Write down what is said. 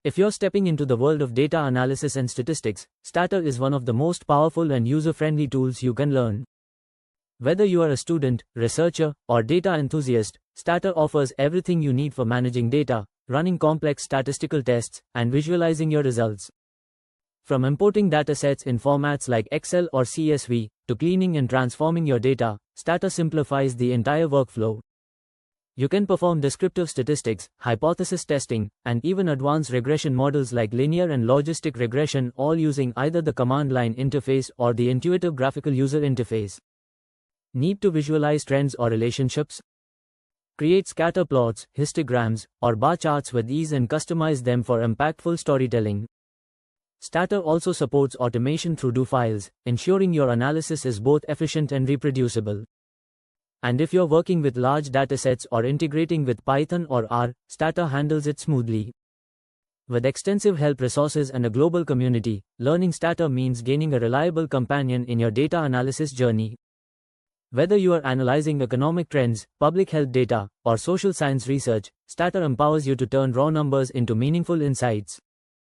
If you're stepping into the world of data analysis and statistics, Stata is one of the most powerful and user-friendly tools you can learn. Whether you are a student, researcher, or data enthusiast, Stata offers everything you need for managing data, running complex statistical tests, and visualizing your results. From importing datasets in formats like Excel or CSV, to cleaning and transforming your data, Stata simplifies the entire workflow. You can perform descriptive statistics, hypothesis testing, and even advanced regression models like linear and logistic regression, all using either the command line interface or the intuitive graphical user interface. Need to visualize trends or relationships? Create scatter plots, histograms, or bar charts with ease and customize them for impactful storytelling. Stata also supports automation through do files, ensuring your analysis is both efficient and reproducible. And if you're working with large datasets or integrating with Python or R, Stata handles it smoothly. With extensive help resources and a global community, learning Stata means gaining a reliable companion in your data analysis journey. Whether you are analyzing economic trends, public health data, or social science research, Stata empowers you to turn raw numbers into meaningful insights.